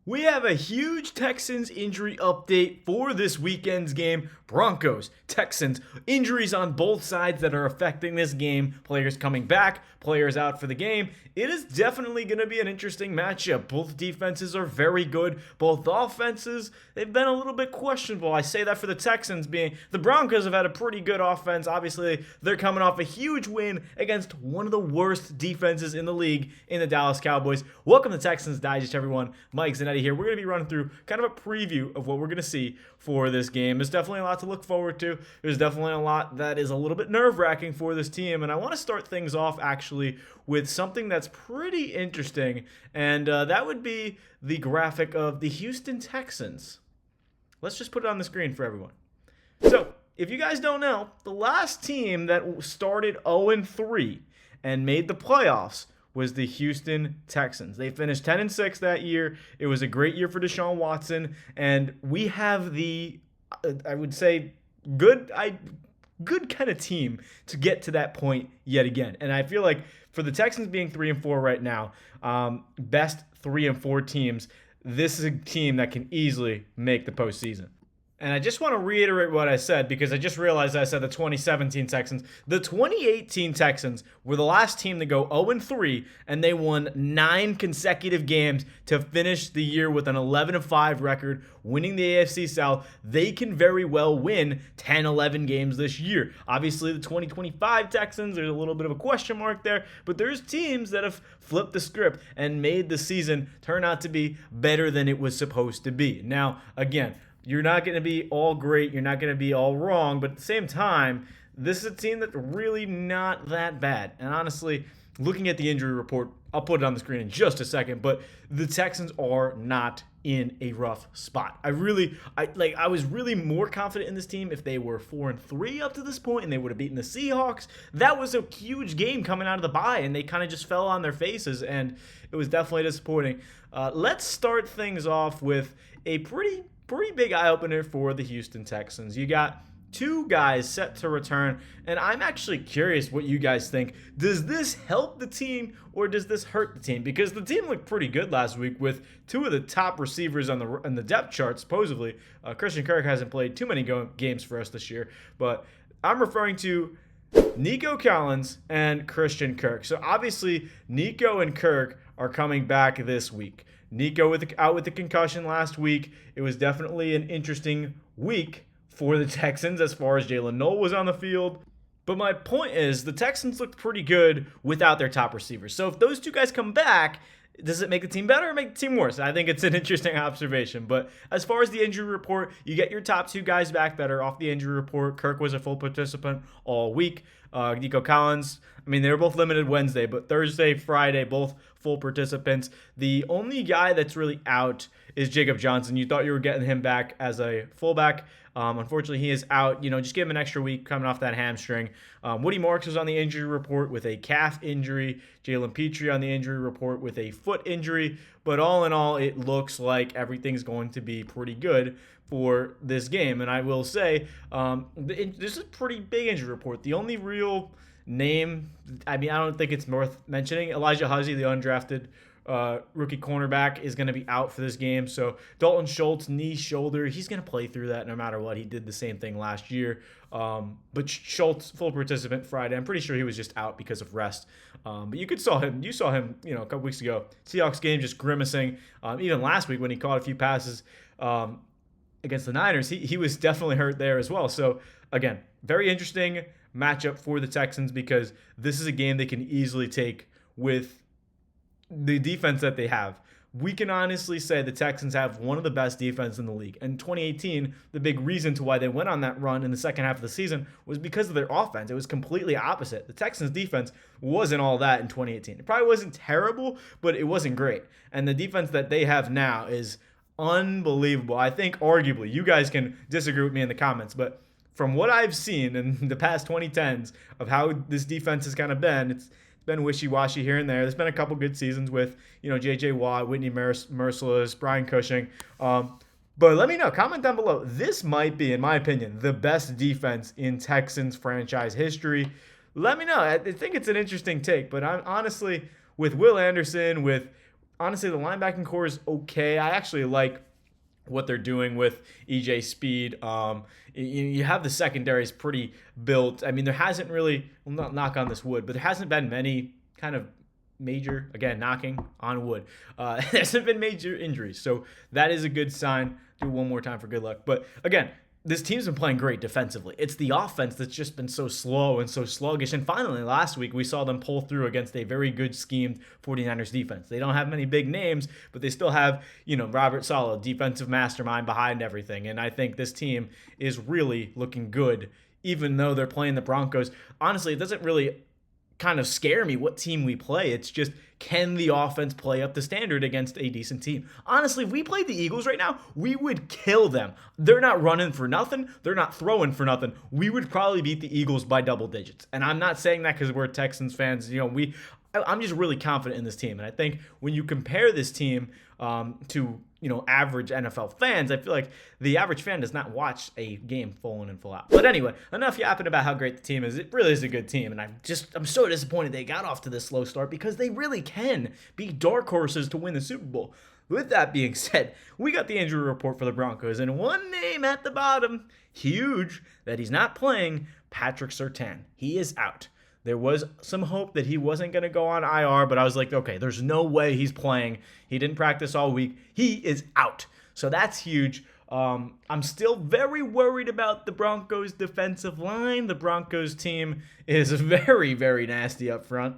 We have a huge Texans injury update for this weekend's game. Broncos, Texans, injuries on both sides that are affecting this game. Players coming back, players out for the game. It is definitely going to be an interesting matchup. Both defenses are very good. Both offenses, they've been a little bit questionable. I say that for the Texans being the Broncos have had a pretty good offense. Obviously, they're coming off a huge win against one of the worst defenses in the league in the Dallas Cowboys. Welcome to Texans Digest, everyone. Mike Zanetti here. We're going to be running through kind of a preview of what we're going to see for this game. There's definitely a lot to look forward to. There's definitely a lot that is a little bit nerve-wracking for this team, and I want to start things off actually with something that's pretty interesting, and that would be the graphic of the Houston Texans. Let's just put it on the screen for everyone. So, if you guys don't know, the last team that started 0-3 and made the playoffs was the Houston Texans. They finished 10-6 that year. It was a great year for Deshaun Watson, and we have the, I would say, good kind of team to get to that point yet again. And I feel like for the Texans being 3-4 right now, best 3-4 teams, this is a team that can easily make the postseason. And I just want to reiterate what I said because I just realized I said the 2017 Texans. The 2018 Texans were the last team to go 0-3, and they won 9 consecutive games to finish the year with an 11-5 record, winning the AFC South. They can very well win 10-11 games this year. Obviously, the 2025 Texans, there's a little bit of a question mark there, but there's teams that have flipped the script and made the season turn out to be better than it was supposed to be. Now, again, you're not going to be all great. You're not going to be all wrong. But at the same time, this is a team that's really not that bad. And honestly, looking at the injury report, I'll put it on the screen in just a second, but the Texans are not in a rough spot. I was really more confident in this team if they were 4-3 up to this point and they would have beaten the Seahawks. That was a huge game coming out of the bye, and they kind of just fell on their faces, and it was definitely disappointing. Let's start things off with a pretty big eye-opener for the Houston Texans. You got 2 guys set to return, and I'm actually curious what you guys think. Does this help the team or does this hurt the team? Because the team looked pretty good last week with 2 of the top receivers on the depth chart, supposedly. Christian Kirk hasn't played too many games for us this year, but I'm referring to Nico Collins and Christian Kirk. So obviously, Nico and Kirk are coming back this week. Nico out with the concussion last week. It was definitely an interesting week for the Texans as far as Jalen Noel was on the field. But my point is the Texans looked pretty good without their top receivers. So if those 2 guys come back, does it make the team better or make the team worse? I think it's an interesting observation. But as far as the injury report, you get your top 2 guys back that are off the injury report. Kirk was a full participant all week. Nico Collins, they were both limited Wednesday, but Thursday, Friday, both full participants. The only guy that's really out is Jacob Johnson. You thought you were getting him back as a fullback. Unfortunately, he is out. Just give him an extra week coming off that hamstring. Woody Marks was on the injury report with a calf injury. Jalen Pitre on the injury report with a foot injury. But all in all, it looks like everything's going to be pretty good for this game. And I will say, this is a pretty big injury report. The only real name, I don't think it's worth mentioning, Elijah Huzzie, the undrafted rookie cornerback, is going to be out for this game. So Dalton Schultz, knee, shoulder, he's going to play through that no matter what. He did the same thing last year. But Schultz, full participant Friday. I'm pretty sure he was just out because of rest. But you saw him, a couple weeks ago, Seahawks game, just grimacing. Even last week when he caught a few passes against the Niners, he was definitely hurt there as well. So again, very interesting matchup for the Texans because this is a game they can easily take with the defense that they have. We can honestly say the Texans have one of the best defenses in the league. And 2018, the big reason to why they went on that run in the second half of the season was because of their offense. It was completely opposite. The Texans defense wasn't all that in 2018. It probably wasn't terrible, but it wasn't great. And the defense that they have now is unbelievable. I think arguably, you guys can disagree with me in the comments, but from what I've seen in the past 2010s of how this defense has kind of been, it's been wishy-washy here and there. There's been a couple good seasons with, J.J. Watt, Whitney Merciless, Brian Cushing. But let me know. Comment down below. This might be, in my opinion, the best defense in Texans franchise history. Let me know. I think it's an interesting take. But I'm honestly, with Will Anderson, with honestly, the linebacking core is okay. I actually like what they're doing with EJ Speed. You have the secondaries pretty built. I mean, there hasn't really, well, not knock on this wood, but there hasn't been many kind of major, again, knocking on wood. There hasn't been major injuries. So that is a good sign. Do one more time for good luck. But again, this team's been playing great defensively. It's the offense that's just been so slow and so sluggish. And finally, last week, we saw them pull through against a very good schemed 49ers defense. They don't have many big names, but they still have, Robert Saleh, defensive mastermind behind everything. And I think this team is really looking good, even though they're playing the Broncos. Honestly, it doesn't really kind of scare me what team we play. It's just, can the offense play up to standard against a decent team? Honestly, if we played the Eagles right now, we would kill them. They're not running for nothing. They're not throwing for nothing. We would probably beat the Eagles by double digits. And I'm not saying that because we're Texans fans. I'm just really confident in this team. And I think when you compare this team to average NFL fans, I feel like the average fan does not watch a game full in and full out. But anyway, enough yapping about how great the team is. It really is a good team, and I'm so disappointed they got off to this slow start because they really can be dark horses to win the Super Bowl. With that being said, we got the injury report for the Broncos, and one name at the bottom, huge, that he's not playing, Patrick Surtain. He is out. There was some hope that he wasn't going to go on IR, but I was like, okay, there's no way he's playing. He didn't practice all week. He is out. So that's huge. I'm still very worried about the Broncos defensive line. The Broncos team is very, very nasty up front.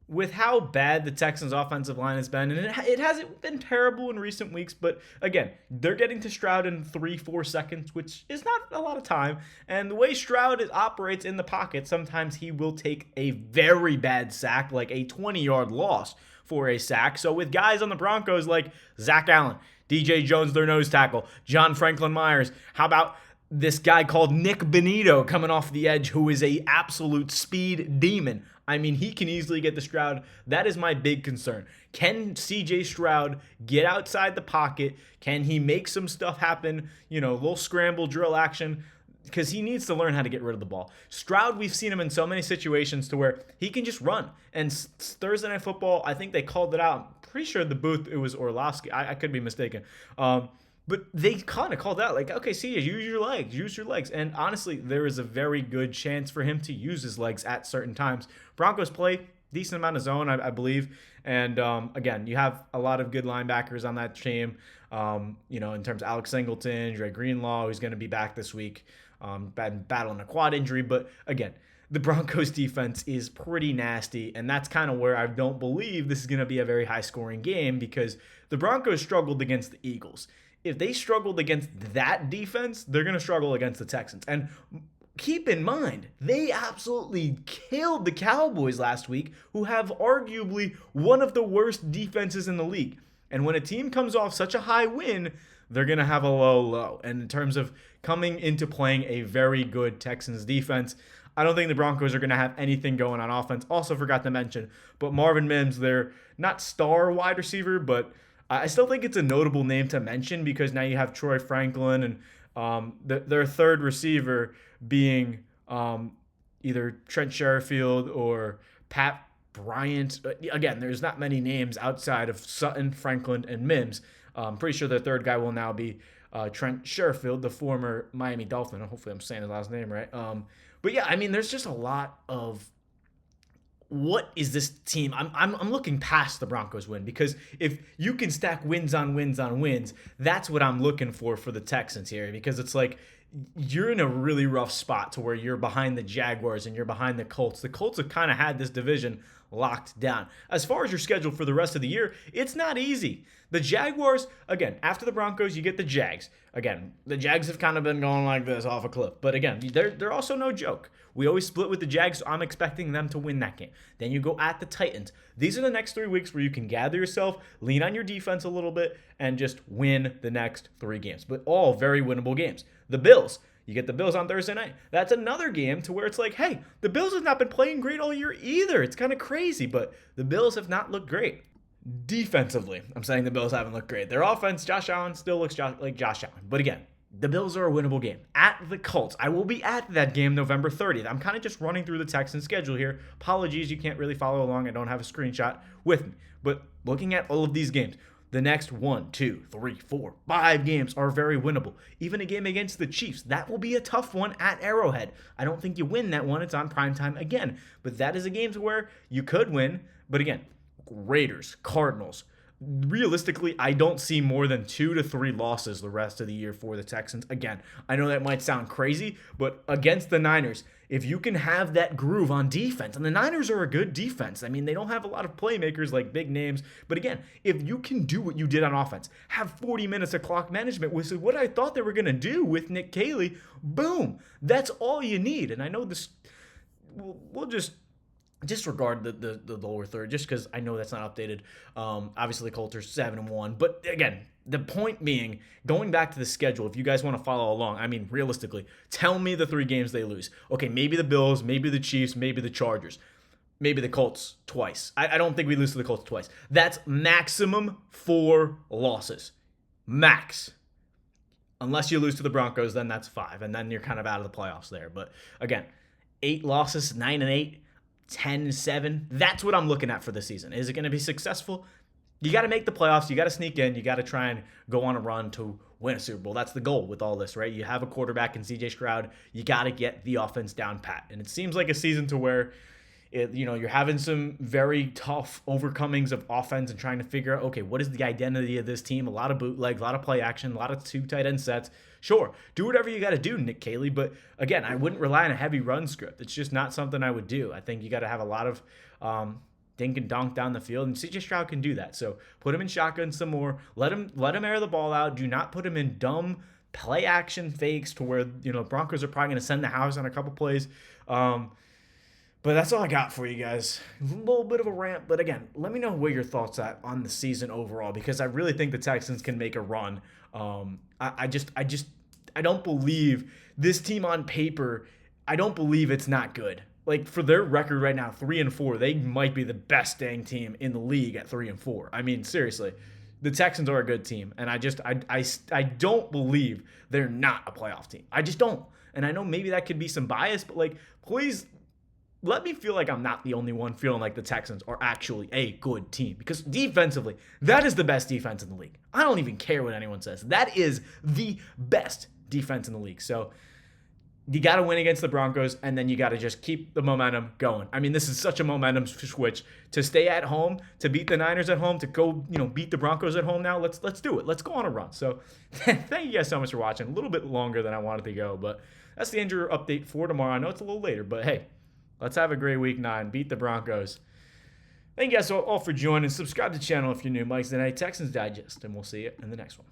With how bad the Texans offensive line has been, and it hasn't been terrible in recent weeks, but again, they're getting to Stroud in 3-4 seconds, which is not a lot of time. And the way Stroud operates in the pocket, sometimes he will take a very bad sack, like a 20-yard loss for a sack. So with guys on the Broncos like Zach Allen, DJ Jones, their nose tackle, John Franklin Myers, how about this guy called Nick Benito coming off the edge, who is a absolute speed demon. I mean, he can easily get to Stroud. That is my big concern. Can CJ Stroud get outside the pocket? Can he make some stuff happen? Little scramble drill action, because he needs to learn how to get rid of the ball. Stroud, we've seen him in so many situations to where he can just run. And Thursday Night Football, I think they called it out. I'm pretty sure the booth, it was Orlovsky. I could be mistaken. But they kind of called out, like, okay, CJ, use your legs. And honestly, there is a very good chance for him to use his legs at certain times. Broncos play decent amount of zone, I believe. And again, you have a lot of good linebackers on that team. In terms of Alex Singleton, Dre Greenlaw, who's going to be back this week, battling a quad injury. But again, the Broncos defense is pretty nasty, and that's kind of where I don't believe this is going to be a very high-scoring game, because the Broncos struggled against the Eagles. If they struggled against that defense, they're going to struggle against the Texans. And keep in mind, they absolutely killed the Cowboys last week, who have arguably one of the worst defenses in the league. And when a team comes off such a high win, they're going to have a low. And in terms of coming into playing a very good Texans defense, I don't think the Broncos are going to have anything going on offense. Also forgot to mention, but Marvin Mims, they're not star wide receiver, but I still think it's a notable name to mention, because now you have Troy Franklin and their third receiver being either Trent Sherfield or Pat Bryant. Again, there's not many names outside of Sutton, Franklin, and Mims. I'm pretty sure their third guy will now be Trent Sherfield, the former Miami Dolphin. Hopefully I'm saying his last name right. But yeah, I mean, there's just a lot of, what is this team? I'm looking past the Broncos win, because if you can stack wins on wins on wins, that's what I'm looking for the Texans here, because it's like you're in a really rough spot to where you're behind the Jaguars and you're behind the Colts. The Colts have kind of had this division locked down. As far as your schedule for the rest of the year, it's not easy. The Jaguars, again, after the Broncos, you get the Jags. Again, the Jags have kind of been going like this off a cliff. But again, they're also no joke. We always split with the Jags, so I'm expecting them to win that game. Then you go at the Titans. These are the next 3 weeks where you can gather yourself, lean on your defense a little bit, and just win the next 3 games. But all very winnable games. The Bills. You get the Bills on Thursday night. That's another game to where it's like, hey, the Bills have not been playing great all year either. It's kind of crazy, but the Bills have not looked great. Defensively, I'm saying the Bills haven't looked great. Their offense, Josh Allen, still looks like Josh Allen. But again, The Bills are a winnable game. At the Colts. I will be at that game November 30th. I'm kind of just running through the Texans schedule here. Apologies, you can't really follow along. I don't have a screenshot with me. But looking at all of these games, the next 1, 2, 3, 4, 5 games are very winnable. Even a game against the Chiefs, that will be a tough one at Arrowhead. I don't think you win that one. It's on primetime again. But that is a game where you could win. But again, Raiders, Cardinals. Realistically, I don't see more than 2 to 3 losses the rest of the year for the Texans. Again, I know that might sound crazy, but against the Niners, if you can have that groove on defense, and the Niners are a good defense. I mean, they don't have a lot of playmakers like big names, but again, if you can do what you did on offense, have 40 minutes of clock management, which is what I thought they were going to do with Nick Caley, boom, that's all you need. And I know this, we'll just disregard the lower third just because I know that's not updated. Obviously, the Colts are 7-1. But again, the point being, going back to the schedule, if you guys want to follow along, I mean, realistically, tell me the 3 games they lose. Okay, maybe the Bills, maybe the Chiefs, maybe the Chargers, maybe the Colts twice. I don't think we lose to the Colts twice. That's maximum 4 losses. Max. Unless you lose to the Broncos, then that's 5. And then you're kind of out of the playoffs there. But again, 8 losses, 9-8. 10-7. That's what I'm looking at for the season. Is it going to be successful? You got to make the playoffs. You got to sneak in. You got to try and go on a run to win a Super Bowl. That's the goal with all this, right? You have a quarterback in CJ Stroud. You got to get the offense down pat. And it seems like a season to where you're having some very tough overcomings of offense and trying to figure out, okay, what is the identity of this team? A lot of bootlegs, a lot of play action, a lot of 2 tight end sets. Sure, do whatever you got to do, Nick Caley. But again, I wouldn't rely on a heavy run script. It's just not something I would do. I think you got to have a lot of dink and dunk down the field, and CJ Stroud can do that. So put him in shotgun some more. Let him air the ball out. Do not put him in dumb play action fakes to where Broncos are probably going to send the house on a couple plays. But that's all I got for you guys. A little bit of a rant, but again, let me know where your thoughts at on the season overall, because I really think the Texans can make a run. I don't believe this team on paper. I don't believe it's not good. Like, for their record right now, 3-4, they might be the best dang team in the league at 3-4. I mean, seriously, the Texans are a good team, and I don't believe they're not a playoff team. I just don't. And I know maybe that could be some bias, but like, please let me feel like I'm not the only one feeling like the Texans are actually a good team. Because defensively, that is the best defense in the league. I don't even care what anyone says. That is the best defense in the league. So you got to win against the Broncos, and then you got to just keep the momentum going. I mean, this is such a momentum switch. To stay at home, to beat the Niners at home, to go, beat the Broncos at home now, let's do it. Let's go on a run. So thank you guys so much for watching. A little bit longer than I wanted to go, but that's the injury update for tomorrow. I know it's a little later, but hey, let's have a great week 9. Beat the Broncos. Thank you guys all for joining. Subscribe to the channel if you're new. Mike Zanetti, Texans Digest, and we'll see you in the next one.